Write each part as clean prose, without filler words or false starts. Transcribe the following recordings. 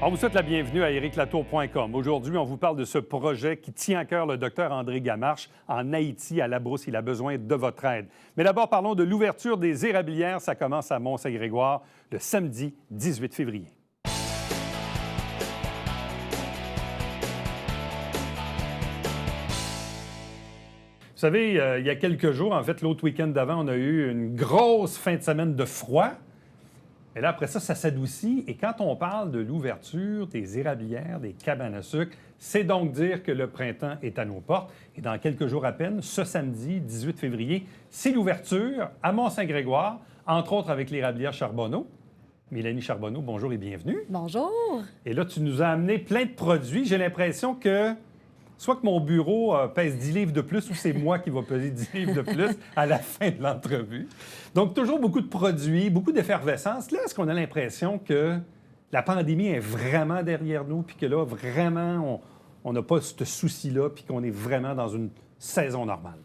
On vous souhaite la bienvenue à ériclatour.com. Aujourd'hui, on vous parle de ce projet qui tient à cœur le docteur André Gamarche en Haïti, à Labrousse. Il a besoin de votre aide. Mais d'abord, parlons de l'ouverture des érablières. Ça commence à Mont-Saint-Grégoire le samedi 18 février. Vous savez, il y a quelques jours, en fait, l'autre week-end d'avant, on a eu une grosse fin de semaine de froid. Et là, après ça, ça s'adoucit. Et quand on parle de l'ouverture des érablières, des cabanes à sucre, c'est donc dire que le printemps est à nos portes. Et dans quelques jours à peine, ce samedi, 18 février, c'est l'ouverture à Mont-Saint-Grégoire, entre autres avec l'érablière Charbonneau. Mélanie Charbonneau, bonjour et bienvenue. Bonjour. Et là, tu nous as amené plein de produits. J'ai l'impression que soit que mon bureau pèse 10 livres de plus ou c'est moi qui va peser 10 livres de plus à la fin de l'entrevue. Donc, toujours beaucoup de produits, beaucoup d'effervescence. Là, est-ce qu'on a l'impression que la pandémie est vraiment derrière nous puis que là, vraiment, on n'a pas ce souci-là puis qu'on est vraiment dans une saison normale?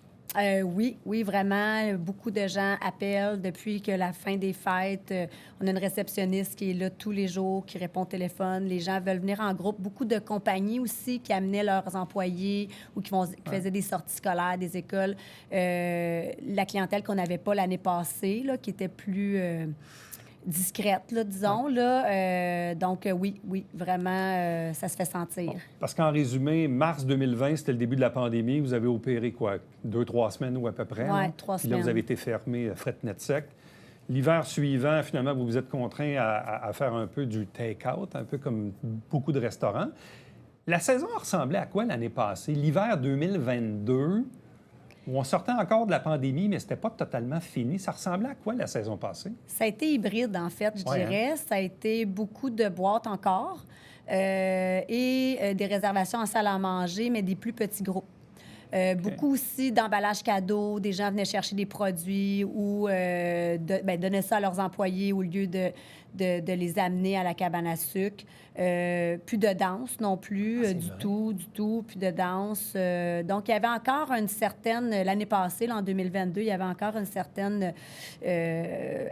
Oui, vraiment. Beaucoup de gens appellent depuis que la fin des fêtes. On a une réceptionniste qui est là tous les jours, qui répond au téléphone. Les gens veulent venir en groupe. Beaucoup de compagnies aussi qui amenaient leurs employés ou qui faisaient des sorties scolaires, des écoles. La clientèle qu'on n'avait pas l'année passée, là, qui était plus discrète, là, disons. Là. Donc, oui, vraiment, ça se fait sentir. Bon, parce qu'en résumé, mars 2020, c'était le début de la pandémie. Vous avez opéré quoi? 2-3 semaines ou à peu près? Oui, 3 Puis semaines. là, vous avez été fermé fret net sec. L'hiver suivant, finalement, vous vous êtes contraint à faire un peu du take-out, un peu comme beaucoup de restaurants. La saison ressemblait à quoi l'année passée? L'hiver 2022, où on sortait encore de la pandémie, mais c'était pas totalement fini. Ça ressemblait à quoi la saison passée? Ça a été hybride, en fait, je dirais. Ça a été beaucoup de boîtes encore et des réservations en salle à manger, mais des plus petits groupes. Beaucoup aussi d'emballages cadeaux. Des gens venaient chercher des produits ou donnaient ça à leurs employés au lieu de les amener à la cabane à sucre. Plus de danse non plus, du tout, plus de danse. Donc, il y avait encore une certaine... L'année passée, là, en 2022, il y avait encore une certaine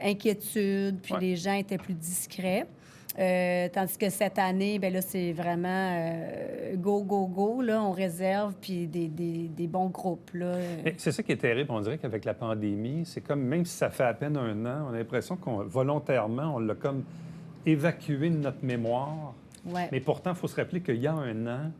inquiétude, puis les gens étaient plus discrets. Tandis que cette année, bien là, c'est vraiment go, là, on réserve, puis des bons groupes, là. C'est ça qui est terrible. On dirait qu'avec la pandémie, c'est comme, même si ça fait à peine un an, on a l'impression qu'on, volontairement, on l'a comme évacué de notre mémoire. Ouais. Mais pourtant, il faut se rappeler qu'il y a un an,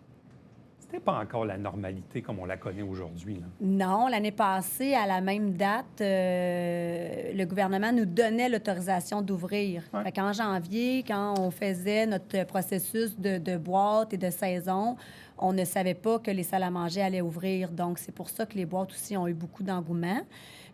c'était pas encore la normalité comme on la connaît aujourd'hui, là. Non, l'année passée, à la même date, le gouvernement nous donnait l'autorisation d'ouvrir. Ouais. Fait qu'en janvier, quand on faisait notre processus de boîte et de saison, on ne savait pas que les salles à manger allaient ouvrir. Donc, c'est pour ça que les boîtes aussi ont eu beaucoup d'engouement.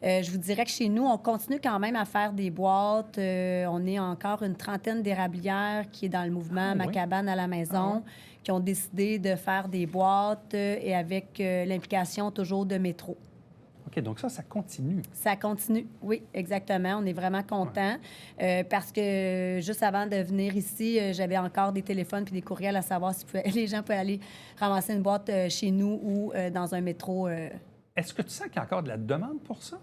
Je vous dirais que chez nous, on continue quand même à faire des boîtes. On est encore une trentaine d'érablières qui est dans le mouvement Ma cabane à la maison, qui ont décidé de faire des boîtes et avec l'implication toujours de métro. OK, donc ça continue. Ça continue, oui, exactement. On est vraiment contents parce que juste avant de venir ici, j'avais encore des téléphones puis des courriels à savoir si les gens pouvaient aller ramasser une boîte chez nous ou dans un métro. Est-ce que tu sens qu'il y a encore de la demande pour ça?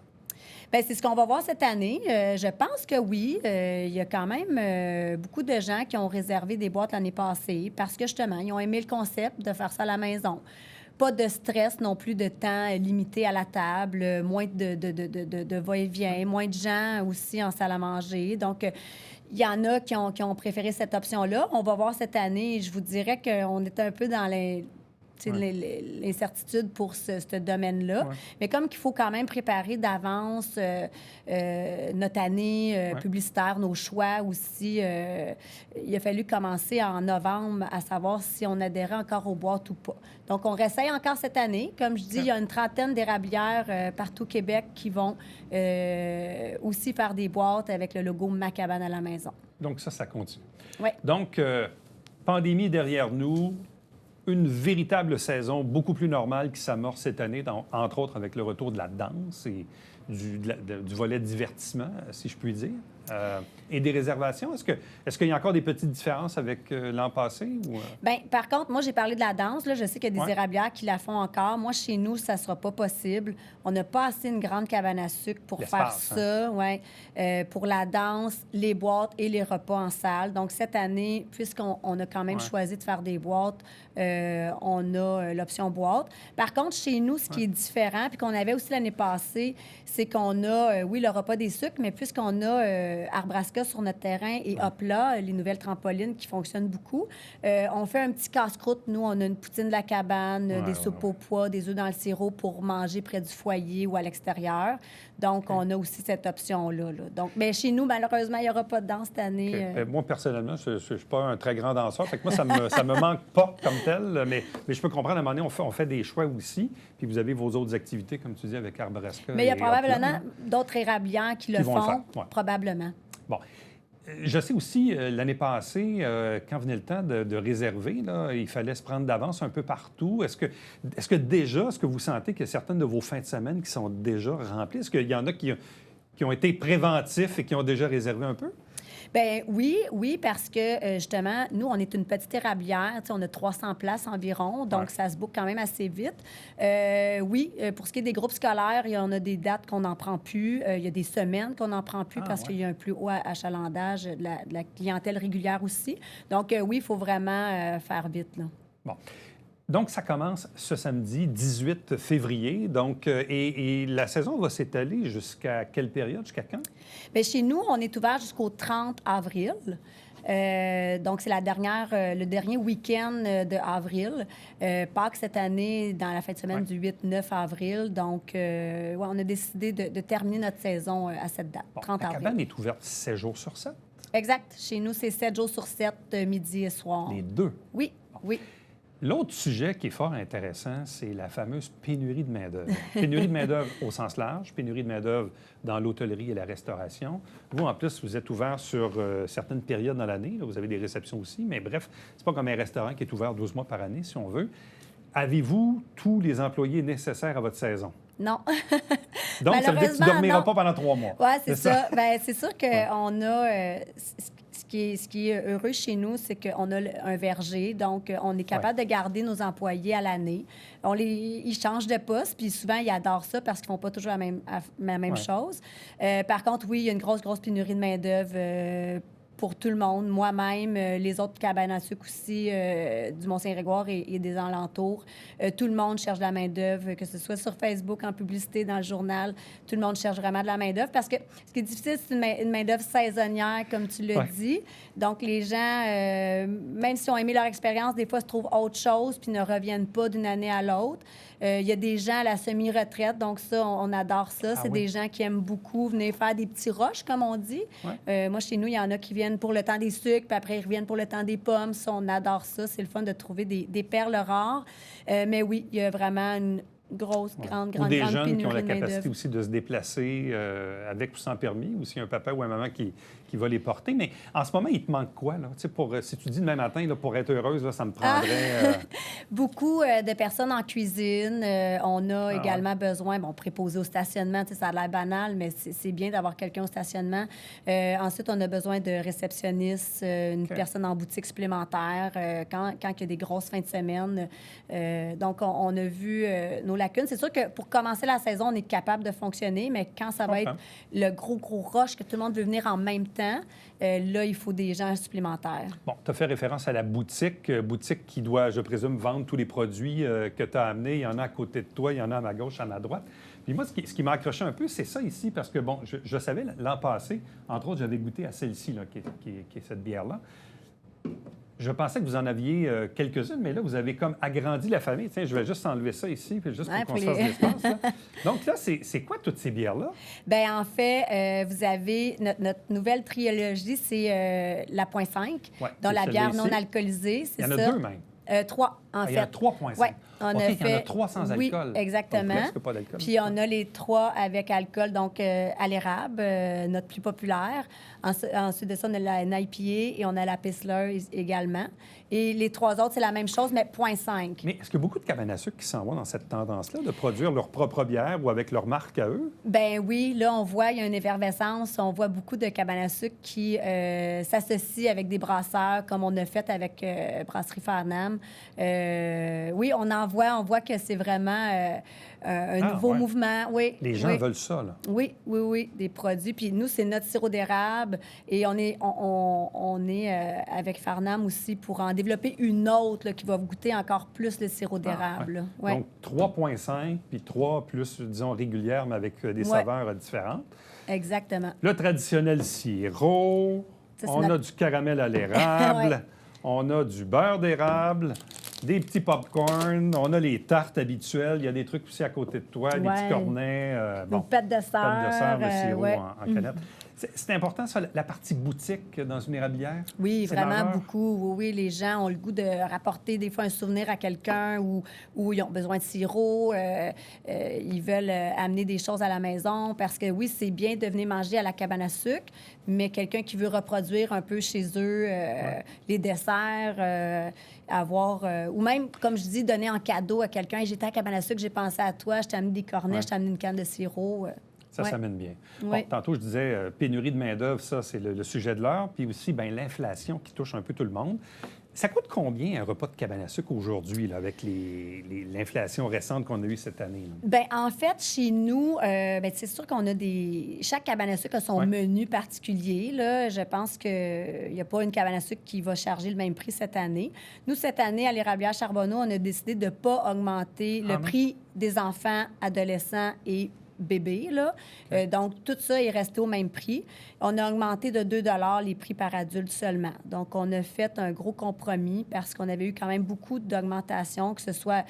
Bien, c'est ce qu'on va voir cette année. Je pense que oui. Il y a quand même beaucoup de gens qui ont réservé des boîtes l'année passée parce que, justement, ils ont aimé le concept de faire ça à la maison. Pas de stress non plus de temps limité à la table, moins de va-et-vient, moins de gens aussi en salle à manger. Donc, il y en a qui ont préféré cette option-là. On va voir cette année. Je vous dirais qu'on est un peu dans l'incertitude pour ce domaine-là. Ouais. Mais comme qu'il faut quand même préparer d'avance notre année publicitaire, nos choix aussi, il a fallu commencer en novembre à savoir si on adhérait encore aux boîtes ou pas. Donc, on réessaye encore cette année. Comme je dis, il y a une trentaine d'érablières partout au Québec qui vont aussi faire des boîtes avec le logo Ma cabane à la maison. Donc ça continue. Oui. Donc, pandémie derrière nous, une véritable saison beaucoup plus normale qui s'amorce cette année, entre autres avec le retour de la danse et du volet divertissement, si je puis dire. Et des réservations? Est-ce qu'il y a encore des petites différences avec l'an passé? Ou... Bien, par contre, moi, j'ai parlé de la danse. Là. Je sais qu'il y a des érablières qui la font encore. Moi, chez nous, ça ne sera pas possible. On n'a pas assez une grande cabane à sucre pour faire ça. Hein? Ouais. Pour la danse, les boîtes et les repas en salle. Donc, cette année, puisqu'on a quand même choisi de faire des boîtes, on a l'option boîte. Par contre, chez nous, ce qui est différent, puis qu'on avait aussi l'année passée, c'est qu'on a, oui, le repas des sucres, mais puisqu'on a Arbrasca sur notre terrain et Hopla, les nouvelles trampolines qui fonctionnent beaucoup, on fait un petit casse-croûte. Nous, on a une poutine de la cabane, des soupes au pois, des œufs dans le sirop pour manger près du foyer ou à l'extérieur. Donc, on a aussi cette option-là. Là. Donc, mais chez nous, malheureusement, il n'y aura pas de danse cette année. Moi, personnellement, je ne suis pas un très grand danseur. Fait que moi, ça me manque pas comme tel. Mais je peux comprendre, à un moment donné, on fait des choix aussi. Puis vous avez vos autres activités, comme tu dis, avec Arbrasca. Mais il y a probablement d'autres érablières qui le font, probablement. Bon. Je sais aussi, l'année passée, quand venait le temps de réserver, là, il fallait se prendre d'avance un peu partout. Est-ce que déjà, est-ce que vous sentez que certaines de vos fins de semaine qui sont déjà remplies? Est-ce qu'il y en a qui ont été préventifs et qui ont déjà réservé un peu? Bien, oui, parce que, justement, nous, on est une petite érablière. On a 300 places environ, donc ça se boucle quand même assez vite. Oui, pour ce qui est des groupes scolaires, il y en a des dates qu'on n'en prend plus. Il y a des semaines qu'on n'en prend plus parce qu'il y a un plus haut achalandage de la clientèle régulière aussi. Donc, oui, il faut vraiment faire vite, là. Bon. Donc, ça commence ce samedi 18 février. Donc, et la saison va s'étaler jusqu'à quelle période? Jusqu'à quand? Bien, chez nous, on est ouvert jusqu'au 30 avril. Donc, c'est le dernier week-end de avril. Pâques cette année, dans la fin de semaine du 8-9 avril. Donc, on a décidé de terminer notre saison à cette date, 30 avril. La cabane est ouverte 7 jours sur 7? Exact. Chez nous, c'est 7 jours sur 7, midi et soir. Les deux? Oui, oui. L'autre sujet qui est fort intéressant, c'est la fameuse pénurie de main-d'œuvre. Pénurie de main-d'œuvre au sens large, pénurie de main-d'œuvre dans l'hôtellerie et la restauration. Vous, en plus, vous êtes ouvert sur certaines périodes dans l'année. Là, vous avez des réceptions aussi, mais bref, c'est pas comme un restaurant qui est ouvert 12 mois par année, si on veut. Avez-vous tous les employés nécessaires à votre saison? Non. Donc, ça veut dire que tu ne dormiras pas pendant 3 mois. Oui, c'est ça. Bien, c'est sûr qu'on a... Ce qui est heureux chez nous, c'est qu'on a un verger. Donc, on est capable de garder nos employés à l'année. Ils changent de poste, puis souvent, ils adorent ça parce qu'ils ne font pas toujours la même chose. Par contre, oui, il y a une grosse pénurie de main-d'œuvre pour tout le monde. Moi-même, les autres cabanes à sucre aussi, du Mont-Saint-Grégoire et des alentours. Tout le monde cherche de la main-d'œuvre, que ce soit sur Facebook, en publicité, dans le journal. Tout le monde cherche vraiment de la main-d'œuvre parce que ce qui est difficile, c'est une main-d'œuvre saisonnière, comme tu l'as dit. Donc, les gens, même s'ils ont aimé leur expérience, des fois, se trouvent autre chose puis ne reviennent pas d'une année à l'autre. Il y a des gens à la semi-retraite, donc ça, on adore ça. C'est des gens qui aiment beaucoup venir faire des petits rushs, comme on dit. Moi, chez nous, il y en a qui viennent pour le temps des sucres, puis après, ils reviennent pour le temps des pommes. Ça, on adore ça. C'est le fun de trouver des perles rares. Mais oui, il y a vraiment une grande ou des jeunes pénurie qui ont la de capacité main-d'œuvre. aussi de se déplacer avec ou sans permis, ou s'il y a un papa ou une maman qui va les porter. Mais en ce moment, il te manque quoi, là? Tu sais, si tu dis demain matin, là, pour être heureuse, là, ça me prendrait... Beaucoup de personnes en cuisine. On a également besoin, préposé au stationnement, tu sais, ça a l'air banal, mais c'est bien d'avoir quelqu'un au stationnement. Ensuite, on a besoin de réceptionnistes, une personne en boutique supplémentaire, quand il y a des grosses fins de semaine. Donc, on a vu nos lacunes. C'est sûr que pour commencer la saison, on est capable de fonctionner, mais quand ça va être le gros rush que tout le monde veut venir en même temps, là, il faut des gens supplémentaires. Bon, tu as fait référence à la boutique qui doit, je présume, vendre tous les produits que tu as amenés. Il y en a à côté de toi, il y en a à ma gauche, à ma droite. Puis moi, ce qui m'a accroché un peu, c'est ça ici, parce que, bon, je savais l'an passé, entre autres, j'avais goûté à celle-ci, là, qui est cette bière-là. Je pensais que vous en aviez quelques-unes, mais là, vous avez comme agrandi la famille. Tiens, je vais juste enlever ça ici, puis juste pour qu'on se fasse l'espace. Là. Donc là, c'est quoi toutes ces bières-là? Bien, en fait, vous avez notre nouvelle trilogie, c'est la .5, dont la bière non alcoolisée. Il y en a deux même. 3, en fait. Il y en a 3,5. Oui, Il y en a 3 sans oui, alcool. exactement. Donc, presque pas d'alcool. Puis on a les 3 avec alcool, donc à l'érable, notre plus populaire. Ensuite de ça, on a la NIPA et on a la Pissler également. Et les 3 autres, c'est la même chose, mais 0,5. Mais est-ce qu'il y a beaucoup de cabanes à sucre qui s'en vont dans cette tendance-là, de produire leur propre bière ou avec leur marque à eux? Ben oui, là, on voit, il y a une effervescence. On voit beaucoup de cabanes à sucre qui s'associent avec des brasseurs, comme on a fait avec Brasserie Farnham. Oui, on voit que c'est vraiment un nouveau mouvement. Oui, les gens veulent ça, là. Oui, des produits. Puis nous, c'est notre sirop d'érable et on est avec Farnham aussi pour en développer une autre là, qui va goûter encore plus le sirop d'érable. Ouais. Donc 3,5 puis 3 plus, disons, régulière, mais avec des saveurs différentes. Exactement. Le traditionnel sirop, on a du caramel à l'érable, on a du beurre d'érable, des petits pop-corn, on a les tartes habituelles, il y a des trucs aussi à côté de toi, des petits cornets. Une pâte de serre. Le sirop en canette. C'est important, ça, la partie boutique dans une érablière? Oui, vraiment beaucoup. Oui, les gens ont le goût de rapporter des fois un souvenir à quelqu'un où ils ont besoin de sirop. Ils veulent amener des choses à la maison parce que, oui, c'est bien de venir manger à la cabane à sucre, mais quelqu'un qui veut reproduire un peu chez eux les desserts, ou même, comme je dis, donner en cadeau à quelqu'un. Hey, j'étais à la cabane à sucre, j'ai pensé à toi, je t'ai amené des cornets, je t'ai amené une canne de sirop. Ça s'amène bien. Bon, tantôt, je disais, pénurie de main-d'œuvre, ça, c'est le sujet de l'heure. Puis aussi, bien, l'inflation qui touche un peu tout le monde. Ça coûte combien un repas de cabane à sucre aujourd'hui, là, avec l'inflation récente qu'on a eue cette année? Bien, en fait, chez nous, c'est sûr qu'on a chaque cabane à sucre a son menu particulier. Là. Je pense qu'il n'y a pas une cabane à sucre qui va charger le même prix cette année. Nous, cette année, à l'Érablière Charbonneau, on a décidé de ne pas augmenter le prix des enfants, adolescents et bébés, là. Donc, tout ça est resté au même prix. On a augmenté de 2 $ les prix par adulte seulement. Donc, on a fait un gros compromis parce qu'on avait eu quand même beaucoup d'augmentations, que ce soit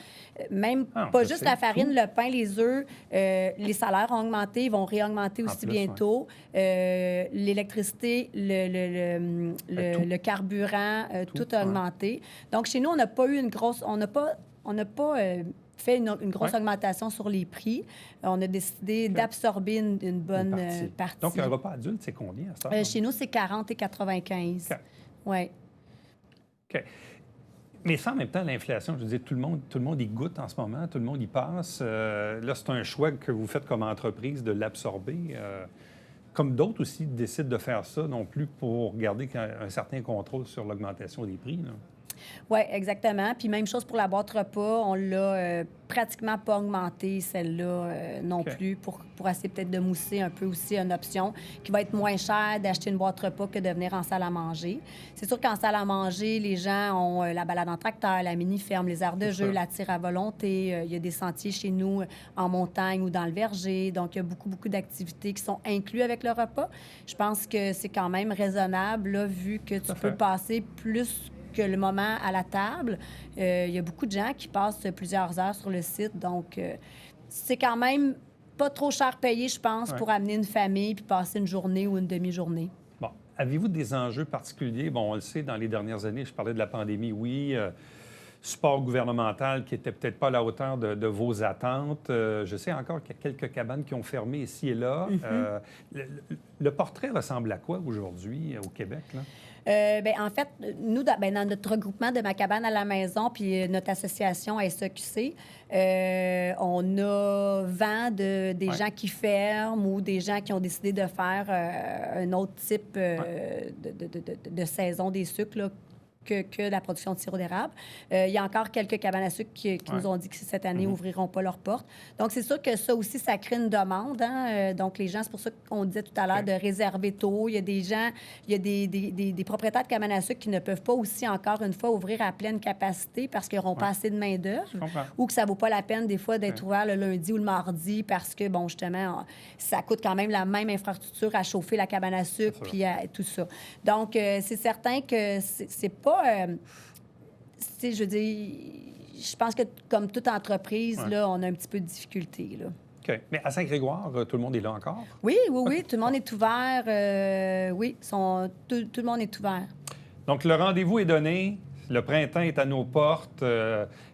même pas juste la farine, le pain, les œufs, les salaires ont augmenté, ils vont réaugmenter aussi bientôt. L'électricité, le carburant, tout a augmenté. Donc, chez nous, on n'a pas eu une grosse... On n'a pas fait une grosse augmentation sur les prix. On a décidé d'absorber une bonne partie. Donc, un repas adulte, c'est combien à ce temps? Chez nous, c'est 40 et 95. Oui. OK. Mais ça, en même temps, l'inflation, je veux dire, tout le monde y goûte en ce moment, tout le monde y passe. Là, c'est un choix que vous faites comme entreprise de l'absorber. Comme d'autres aussi décident de faire ça non plus pour garder un certain contrôle sur l'augmentation des prix, là. Oui, exactement. Puis même chose pour la boîte repas. On l'a pratiquement pas augmenté, celle-là, non plus, pour essayer peut-être de mousser un peu aussi une option qui va être moins chère d'acheter une boîte repas que de venir en salle à manger. C'est sûr qu'en salle à manger, les gens ont la balade en tracteur, la mini-ferme, les aires de jeu, la tire à volonté. Il y a des sentiers chez nous en montagne ou dans le verger. Donc, il y a beaucoup, beaucoup d'activités qui sont incluses avec le repas. Je pense que c'est quand même raisonnable, là, vu que tu peux passer plus que le moment à la table. Il y a beaucoup de gens qui passent plusieurs heures sur le site. Donc, c'est quand même pas trop cher payé, je pense, pour amener une famille puis passer une journée ou une demi-journée. Bon. Avez-vous des enjeux particuliers? Bon, on le sait, dans les dernières années, je parlais de la pandémie, oui. Support gouvernemental qui n'était peut-être pas à la hauteur de vos attentes. Je sais encore qu'il y a quelques cabanes qui ont fermé ici et là. Le portrait ressemble à quoi aujourd'hui au Québec, là? En fait, nous, dans notre regroupement de Ma cabane à la maison puis notre association SEQC, on a vent des gens qui ferment ou des gens qui ont décidé de faire un autre type de saison des sucres, là, que la production de sirop d'érable. Il y a encore quelques cabanes à sucre qui nous ont dit que cette année n'ouvriront pas leurs portes. Donc, c'est sûr que ça aussi, ça crée une demande. Hein? Donc, les gens, c'est pour ça qu'on disait tout à l'heure de réserver tôt. Il y a des gens, il y a des propriétaires de cabanes à sucre qui ne peuvent pas aussi, encore une fois, ouvrir à pleine capacité parce qu'ils n'auront pas assez de main-d'œuvre ou que ça ne vaut pas la peine, des fois, d'être ouvert le lundi ou le mardi parce que, bon, justement, ça coûte quand même la même infrastructure à chauffer la cabane à sucre puis tout ça. Donc, c'est certain que c'est pas... je veux dire, je pense que comme toute entreprise, là, on a un petit peu de difficulté, là. OK. Mais à Saint-Grégoire, tout le monde est là encore? Oui, tout le monde est ouvert. Tout le monde est ouvert. Donc, le rendez-vous est donné. Le printemps est à nos portes.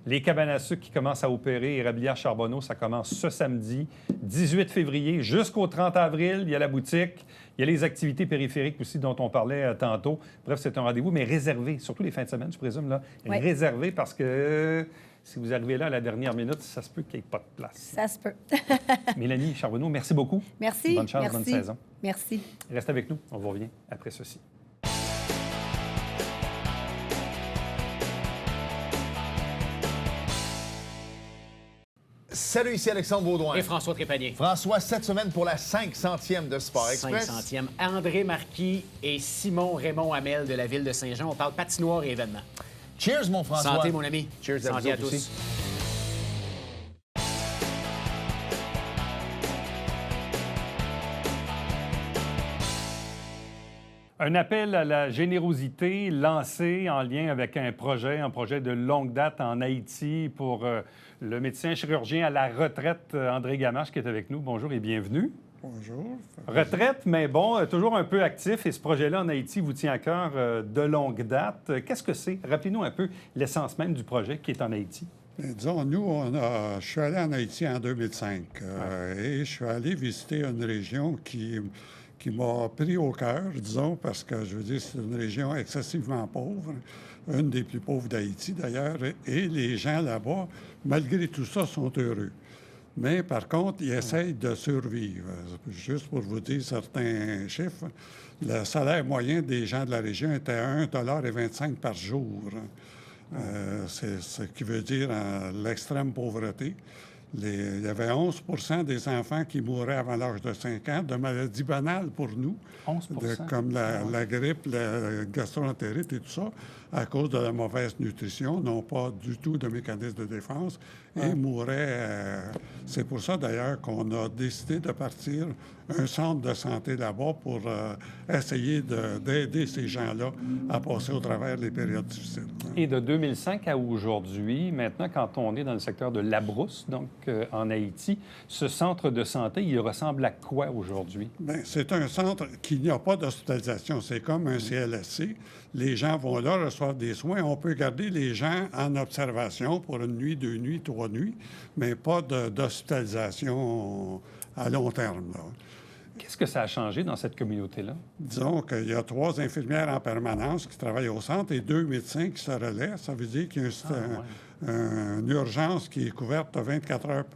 Les cabanes à sucre qui commencent à opérer, Érablière Charbonneau, ça commence ce samedi, 18 février jusqu'au 30 avril. Il y a la boutique. Il y a les activités périphériques aussi dont on parlait tantôt. Bref, c'est un rendez-vous, mais réservé, surtout les fins de semaine, je présume, là. Oui. Réservé parce que si vous arrivez là à la dernière minute, ça se peut qu'il n'y ait pas de place. Ça se peut. Mélanie Charbonneau, merci beaucoup. Merci. Bonne chance, Merci. bonne saison. Merci. Reste avec nous, on vous revient après ceci. Salut, ici Alexandre Baudouin. Et François Trépanier. François, cette semaine pour la 500e de Sport Express. 500e. André Marquis et Simon Raymond Hamel de la ville de Saint-Jean. On parle patinoire et événements. Cheers, mon François. Santé, mon ami. Cheers à Santé vous à autres tous. aussi. Un appel à la générosité lancé en lien avec un projet de longue date en Haïti pour le médecin chirurgien à la retraite, André Gamache, qui est avec nous. Bonjour et bienvenue. Bonjour. Retraite, mais bon, toujours un peu actif. Et ce projet-là en Haïti vous tient à cœur de longue date. Qu'est-ce que c'est? Rappelez-nous un peu l'essence même du projet qui est en Haïti. Bien, disons, nous, je suis allé en Haïti en 2005 et je suis allé visiter une région qui m'a pris au cœur, disons, parce que, je veux dire, c'est une région excessivement pauvre, une des plus pauvres d'Haïti, d'ailleurs, et les gens là-bas, malgré tout ça, sont heureux. Mais, par contre, ils essayent de survivre. Juste pour vous dire certains chiffres, le salaire moyen des gens de la région était à 1,25 $ par jour. C'est ce qui veut dire l'extrême pauvreté. Il y avait 11 des enfants qui mouraient avant l'âge de 5 ans de maladies banales pour nous, 11 comme la grippe, la gastroentérite et tout ça, à cause de la mauvaise nutrition, n'ont pas du tout de mécanisme de défense et mouraient. C'est pour ça, d'ailleurs, qu'on a décidé de partir un centre de santé là-bas pour essayer d'aider ces gens-là à passer au travers des périodes difficiles. Et de 2005 à aujourd'hui, maintenant, quand on est dans le secteur de Labrousse, donc en Haïti, ce centre de santé, il ressemble à quoi aujourd'hui? Bien, c'est un centre qui n'y a pas d'hospitalisation. C'est comme un CLSC. Les gens vont là, reçoivent des soins. On peut garder les gens en observation pour une nuit, 2 nuits, 3 nuits, mais pas d'hospitalisation à long terme, là. Qu'est-ce que ça a changé dans cette communauté-là? Disons qu'il y a 3 infirmières en permanence qui travaillent au centre et 2 médecins qui se relaient. Ça veut dire qu'il y a une urgence qui est couverte 24 heures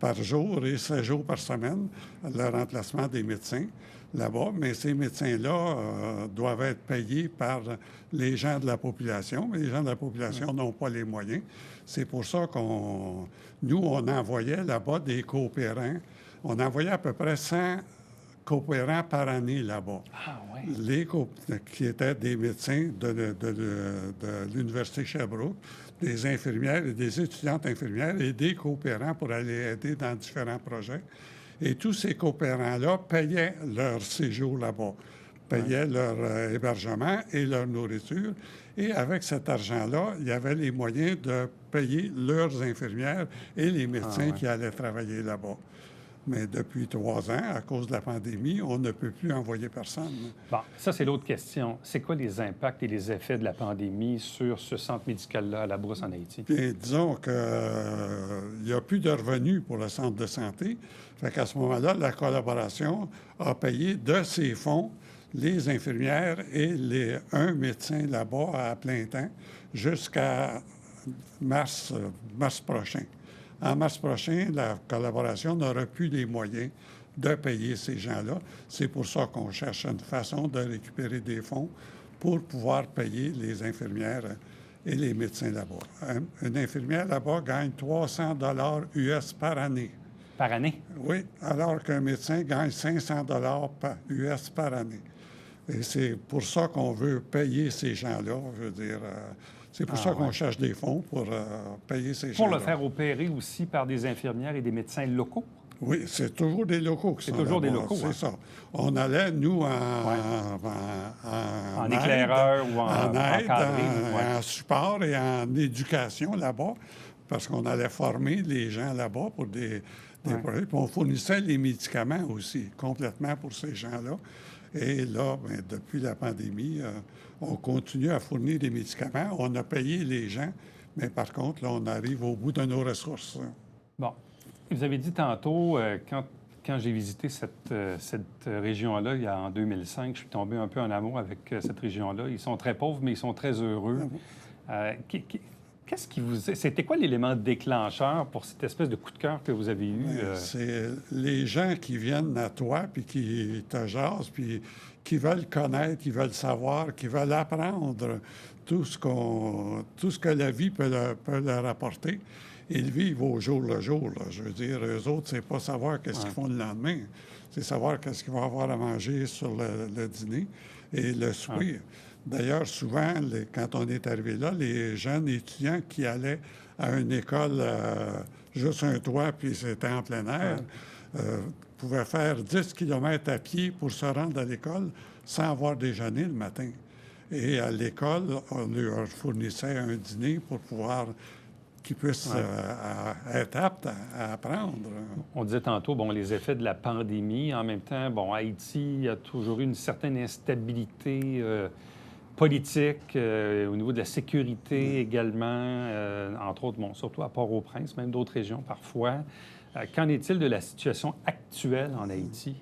par jour et 7 jours par semaine, le remplacement des médecins là-bas. Mais ces médecins-là doivent être payés par les gens de la population. Mais les gens de la population n'ont pas les moyens. C'est pour ça qu'on envoyait là-bas des coopérants. On envoyait à peu près 100 coopérants par année là-bas. Ah, oui. Qui étaient des médecins de l'Université Sherbrooke, des infirmières et des étudiantes infirmières et des coopérants pour aller aider dans différents projets. Et tous ces coopérants-là payaient leur séjour là-bas, payaient leur hébergement et leur nourriture. Et avec cet argent-là, il y avait les moyens de payer leurs infirmières et les médecins qui allaient travailler là-bas. Mais depuis 3 ans, à cause de la pandémie, on ne peut plus envoyer personne. Bon, ça, c'est l'autre question. C'est quoi les impacts et les effets de la pandémie sur ce centre médical-là à Labrousse en Haïti? Bien, disons qu'il n'y a plus de revenus pour le centre de santé. Fait qu'à ce moment-là, la collaboration a payé de ses fonds les infirmières et un médecin là-bas à plein temps jusqu'à mars prochain. En mars prochain, la collaboration n'aura plus les moyens de payer ces gens-là. C'est pour ça qu'on cherche une façon de récupérer des fonds pour pouvoir payer les infirmières et les médecins là-bas. Une infirmière là-bas gagne 300 $ US par année. Par année? Oui, alors qu'un médecin gagne 500 $ US par année. Et c'est pour ça qu'on veut payer ces gens-là, je veux dire... C'est pour ça qu'on cherche des fonds pour payer ces gens-là. Pour le faire opérer aussi par des infirmières et des médecins locaux? Oui, c'est toujours des locaux qui sont toujours là-bas. des locaux, c'est ça. On allait, nous, en éclaireur ou en aide, encadré, en support et en éducation là-bas, parce qu'on allait former les gens là-bas pour des projets. Puis on fournissait les médicaments aussi, complètement pour ces gens-là. Et là, bien, depuis la pandémie, on continue à fournir des médicaments. On a payé les gens, mais par contre, là, on arrive au bout de nos ressources. Bon. Vous avez dit tantôt, quand j'ai visité cette région-là, en 2005, je suis tombé un peu en amour avec cette région-là. Ils sont très pauvres, mais ils sont très heureux. Qu'est-ce qui vous... C'était quoi l'élément déclencheur pour cette espèce de coup de cœur que vous avez eu? C'est les gens qui viennent à toi, puis qui te jasent, puis qui veulent connaître, qui veulent savoir, qui veulent apprendre tout ce que la vie peut leur apporter. Ils vivent au jour le jour. Là. Je veux dire, eux autres, c'est pas savoir qu'est-ce qu'ils font le lendemain. C'est savoir qu'est-ce qu'ils vont avoir à manger sur le dîner et le souper. D'ailleurs, souvent, quand on est arrivé là, les jeunes étudiants qui allaient à une école juste un toit, puis c'était en plein air, pouvaient faire 10 km à pied pour se rendre à l'école sans avoir déjeuné le matin. Et à l'école, on leur fournissait un dîner pour pouvoir qu'ils puissent être aptes à apprendre. On disait tantôt, bon, les effets de la pandémie. En même temps, bon, Haïti, il y a toujours eu une certaine instabilité politique, au niveau de la sécurité également, entre autres, bon, surtout à Port-au-Prince, même d'autres régions parfois. Qu'en est-il de la situation actuelle en Haïti?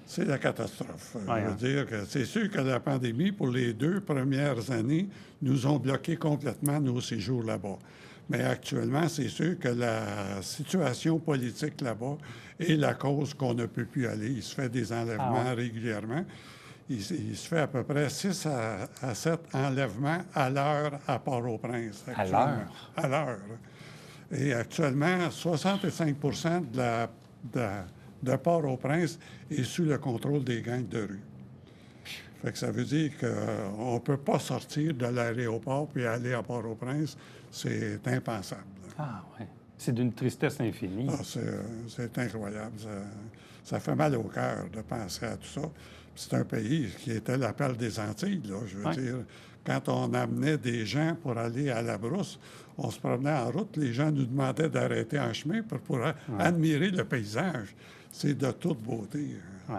C'est la catastrophe. Je veux dire que c'est sûr que la pandémie, pour les 2 premières années, nous ont bloqué complètement nos séjours là-bas. Mais actuellement, c'est sûr que la situation politique là-bas est la cause qu'on ne peut plus aller. Il se fait des enlèvements régulièrement. Il se fait à peu près 6 à 7 enlèvements à l'heure à Port-au-Prince. À l'heure? À l'heure. Et actuellement, 65 de Port-au-Prince est sous le contrôle des gangs de rue. Fait que ça veut dire qu'on ne peut pas sortir de l'aéroport puis aller à Port-au-Prince. C'est impensable. Ah oui. C'est d'une tristesse infinie. Ah, c'est incroyable. Ça fait mal au cœur de penser à tout ça. C'est un pays qui était l'appel des Antilles, là, je veux dire. Quand on amenait des gens pour aller à la brousse, on se promenait en route, les gens nous demandaient d'arrêter en chemin pour admirer le paysage. C'est de toute beauté. Oui.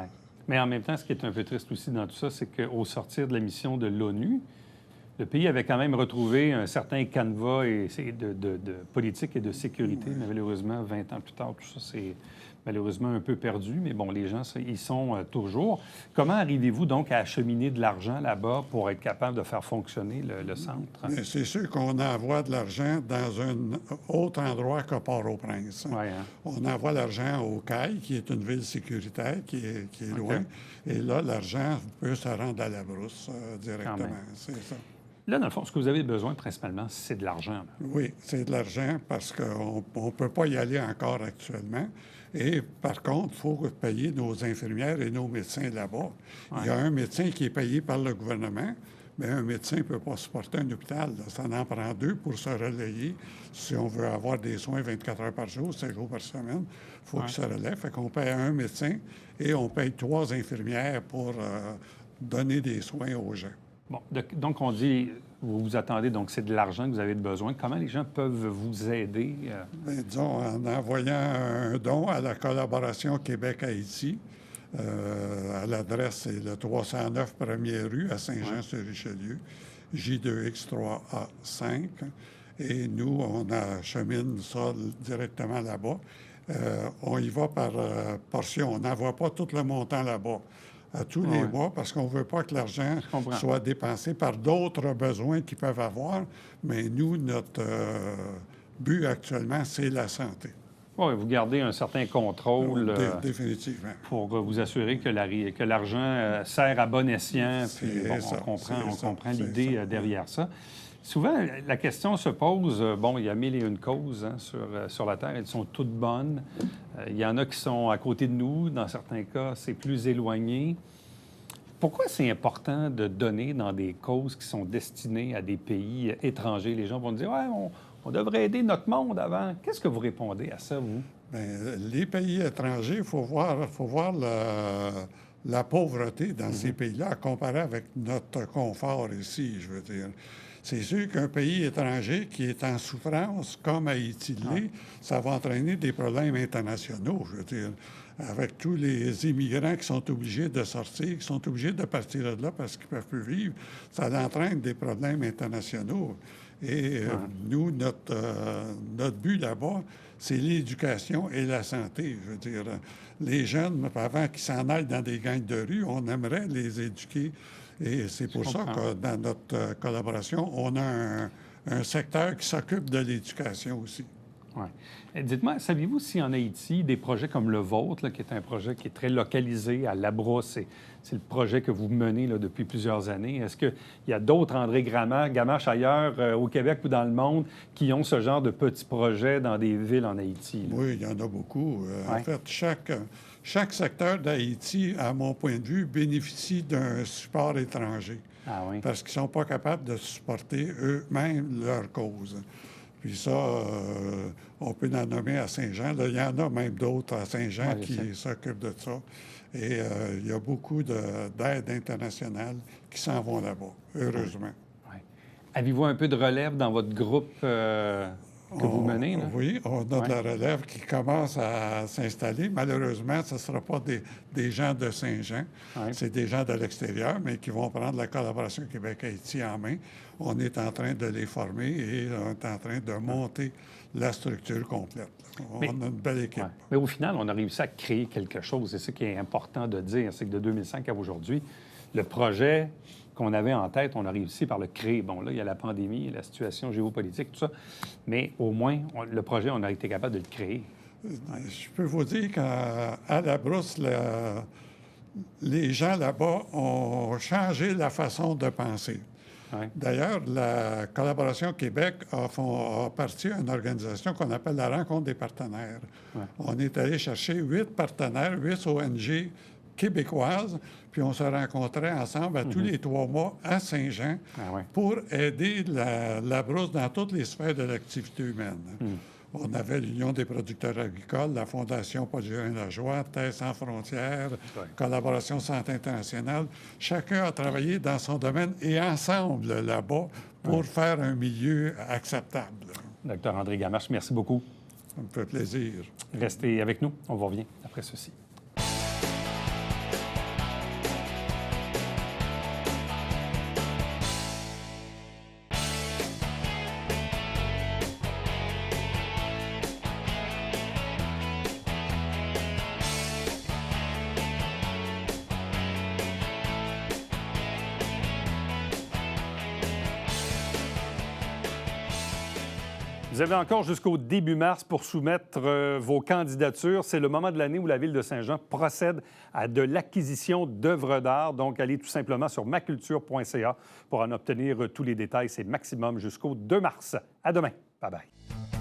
Mais en même temps, ce qui est un peu triste aussi dans tout ça, c'est qu'au sortir de la mission de l'ONU, le pays avait quand même retrouvé un certain canevas de politique et de sécurité. Mais malheureusement, 20 ans plus tard, tout ça, c'est malheureusement un peu perdu. Mais bon, les gens, ils sont toujours. Comment arrivez-vous donc à acheminer de l'argent là-bas pour être capable de faire fonctionner le centre? Mais c'est sûr qu'on envoie de l'argent dans un autre endroit que Port-au-Prince. Ouais, hein? On envoie l'argent au CAI, qui est une ville sécuritaire qui est loin. Et là, l'argent peut se rendre à la brousse directement. C'est ça. Là, dans le fond, ce que vous avez besoin principalement, c'est de l'argent. Là. Oui, c'est de l'argent parce qu'on ne peut pas y aller encore actuellement. Et par contre, il faut payer nos infirmières et nos médecins là-bas. Ouais. Il y a un médecin qui est payé par le gouvernement, mais un médecin ne peut pas supporter un hôpital. Là. Ça en prend 2 pour se relayer. Si on veut avoir des soins 24 heures par jour, 7 jours par semaine, il faut qu'il se relève. Fait qu'on paye un médecin et on paye 3 infirmières pour donner des soins aux gens. Bon, donc on dit, vous vous attendez, donc c'est de l'argent que vous avez besoin. Comment les gens peuvent vous aider? Bien, disons, en envoyant un don à la collaboration Québec-Haïti. À l'adresse, c'est le 309 1er rue à Saint-Jean-sur-Richelieu, J2X3A5. Et nous, on achemine ça directement là-bas. On y va par portion. On n'envoie pas tout le montant là-bas à tous les mois parce qu'on ne veut pas que l'argent soit dépensé par d'autres besoins qu'ils peuvent avoir. Mais nous, notre but actuellement, c'est la santé. Oui, vous gardez un certain contrôle définitivement. Pour vous assurer que l'argent sert à bon escient. Puis, bon, on comprend l'idée derrière ça. Souvent, la question se pose, bon, il y a 1001 causes sur la Terre, elles sont toutes bonnes. Il y en a qui sont à côté de nous, dans certains cas, c'est plus éloigné. Pourquoi c'est important de donner dans des causes qui sont destinées à des pays étrangers? Les gens vont dire, ouais, on devrait aider notre monde avant. Qu'est-ce que vous répondez à ça, vous? Bien, les pays étrangers, il faut voir la pauvreté dans ces pays-là, comparée avec notre confort ici, je veux dire. C'est sûr qu'un pays étranger qui est en souffrance, comme Haïti l'est, ça va entraîner des problèmes internationaux, je veux dire. Avec tous les immigrants qui sont obligés de sortir, qui sont obligés de partir de là parce qu'ils ne peuvent plus vivre, ça entraîne des problèmes internationaux. Et nous, notre but là-bas, c'est l'éducation et la santé. Je veux dire, les jeunes, avant qu'ils s'en aillent dans des gangs de rue, on aimerait les éduquer. Et c'est pour ça que dans notre collaboration, on a un secteur qui s'occupe de l'éducation aussi. Ouais. Dites-moi, saviez-vous si en Haïti, des projets comme le vôtre, là, qui est un projet qui est très localisé à Labrousse, c'est le projet que vous menez là, depuis plusieurs années, est-ce qu'il y a d'autres André Gamache ailleurs au Québec ou dans le monde qui ont ce genre de petits projets dans des villes en Haïti? Là? Oui, il y en a beaucoup. En fait, chaque secteur d'Haïti, à mon point de vue, bénéficie d'un support étranger. Ah oui. Parce qu'ils ne sont pas capables de supporter eux-mêmes leur cause. Puis ça, on peut en nommer à Saint-Jean. Là, il y en a même d'autres à Saint-Jean qui s'occupent de ça. Et il y a beaucoup d'aide internationale qui s'en vont là-bas, heureusement. Ouais. Avez-vous un peu de relève dans votre groupe que vous menez? Là? Oui, on a de la relève qui commence à s'installer. Malheureusement, ce ne sera pas des gens de Saint-Jean. C'est des gens de l'extérieur, mais qui vont prendre la collaboration Québec-Haïti en main. On est en train de les former et on est en train de monter la structure complète. On a une belle équipe. Ouais. Mais au final, on a réussi à créer quelque chose. C'est ça qui est important de dire. C'est que de 2005 à aujourd'hui, le projet qu'on avait en tête, on a réussi par le créer. Bon, là, il y a la pandémie, la situation géopolitique, tout ça. Mais au moins, le projet, on a été capable de le créer. Je peux vous dire qu'à Labrousse, les gens là-bas ont changé la façon de penser. Ouais. D'ailleurs, la collaboration Québec a parti à une organisation qu'on appelle la Rencontre des partenaires. Ouais. On est allé chercher 8 partenaires, 8 ONG québécoises, puis on se rencontrait ensemble tous les 3 mois à Saint-Jean pour aider la brousse dans toutes les sphères de l'activité humaine. On avait l'Union des producteurs agricoles, la Fondation Paul-Gérin-Lajoie, Terre sans frontières, Collaboration Santé internationale. Chacun a travaillé dans son domaine et ensemble là-bas pour faire un milieu acceptable. Docteur André Gamache, merci beaucoup. Ça me fait plaisir. Restez avec nous. On vous revient après ceci. Vous avez encore jusqu'au début mars pour soumettre vos candidatures. C'est le moment de l'année où la Ville de Saint-Jean procède à de l'acquisition d'œuvres d'art. Donc, allez tout simplement sur maculture.ca pour en obtenir tous les détails. C'est maximum jusqu'au 2 mars. À demain. Bye-bye.